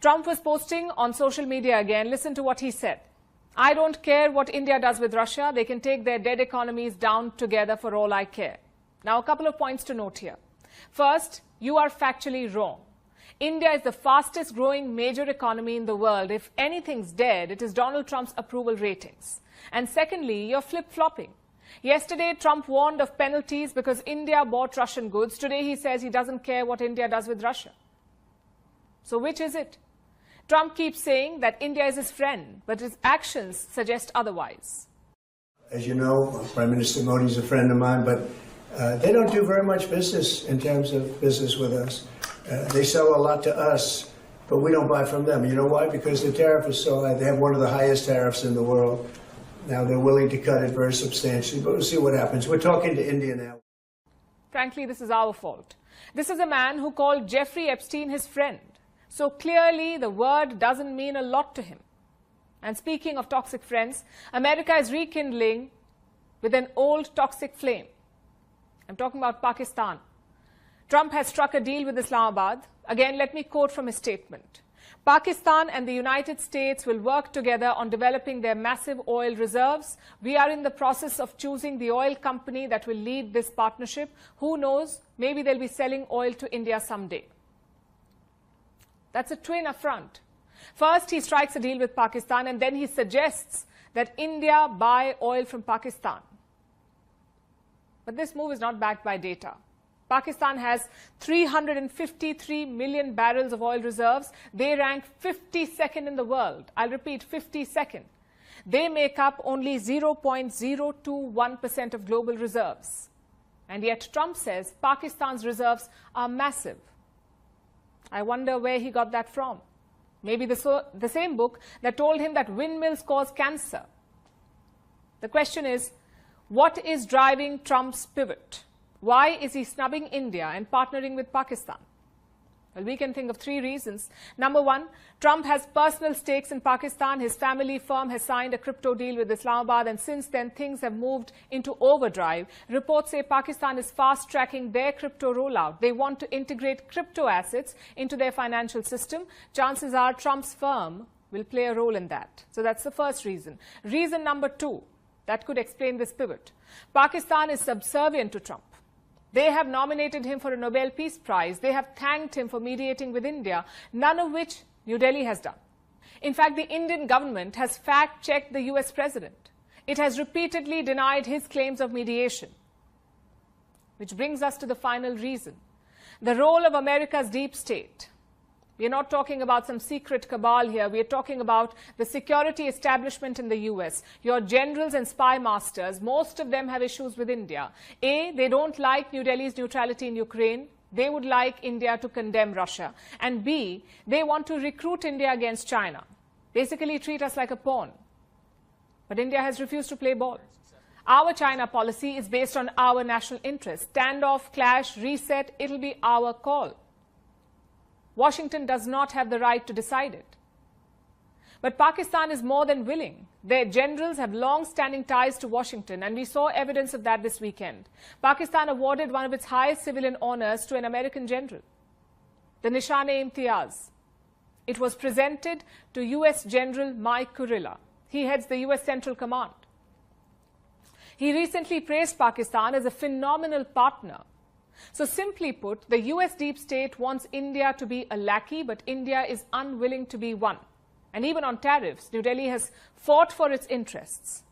Trump was posting on social media again. Listen to what he said. I don't care what India does with Russia. They can take their dead economies down together for all I care. Now, a couple of points to note here. First, you are factually wrong. India is the fastest growing major economy in the world. If anything's dead, it is Donald Trump's approval ratings. And secondly, you're flip-flopping. Yesterday, Trump warned of penalties because India bought Russian goods. Today, he says he doesn't care what India does with Russia. So which is it? Trump keeps saying that India is his friend, but his actions suggest otherwise. As you know, Prime Minister Modi is a friend of mine, but they don't do very much business in terms of business with us. They sell a lot to us, but we don't buy from them. You know why? Because the tariff is so high. They have one of the highest tariffs in the world. Now they're willing to cut it very substantially, but we'll see what happens. We're talking to India now. Frankly, this is our fault. This is a man who called Jeffrey Epstein his friend. So clearly, the word doesn't mean a lot to him. And speaking of toxic friends, America is rekindling with an old toxic flame. I'm talking about Pakistan. Trump has struck a deal with Islamabad. Again, let me quote from his statement. Pakistan and the United States will work together on developing their massive oil reserves. We are in the process of choosing the oil company that will lead this partnership. Who knows, maybe they'll be selling oil to India someday. That's a twin affront. First, he strikes a deal with Pakistan, and then he suggests that India buy oil from Pakistan. But this move is not backed by data. Pakistan has 353 million barrels of oil reserves. They rank 52nd in the world. I'll repeat, 52nd. They make up only 0.021% of global reserves. And yet Trump says Pakistan's reserves are massive. I wonder where he got that from. Maybe the same book that told him that windmills cause cancer. The question is, what is driving Trump's pivot? Why is he snubbing India and partnering with Pakistan? Well, we can think of three reasons. Number one, Trump has personal stakes in Pakistan. His family firm has signed a crypto deal with Islamabad, and since then, things have moved into overdrive. Reports say Pakistan is fast-tracking their crypto rollout. They want to integrate crypto assets into their financial system. Chances are Trump's firm will play a role in that. So that's the first reason. Reason number two, that could explain this pivot. Pakistan is subservient to Trump. They have nominated him for a Nobel Peace Prize. They have thanked him for mediating with India, none of which New Delhi has done. In fact, the Indian government has fact-checked the US president. It has repeatedly denied his claims of mediation. Which brings us to the final reason. The role of America's deep state. We are not talking about some secret cabal here. We are talking about the security establishment in the US. Your generals and spy masters, most of them have issues with India. A, they don't like New Delhi's neutrality in Ukraine. They would like India to condemn Russia. And B, they want to recruit India against China. Basically treat us like a pawn. But India has refused to play ball. Our China policy is based on our national interest. Standoff, clash, reset, it'll be our call. Washington does not have the right to decide it. But Pakistan is more than willing. Their generals have long-standing ties to Washington, and we saw evidence of that this weekend. Pakistan awarded one of its highest civilian honors to an American general, the Nishan-e-Imtiaz. It was presented to U.S. General Mike Kurilla. He heads the U.S. Central Command. He recently praised Pakistan as a phenomenal partner. So simply put, the US deep state wants India to be a lackey, but India is unwilling to be one. And even on tariffs, New Delhi has fought for its interests.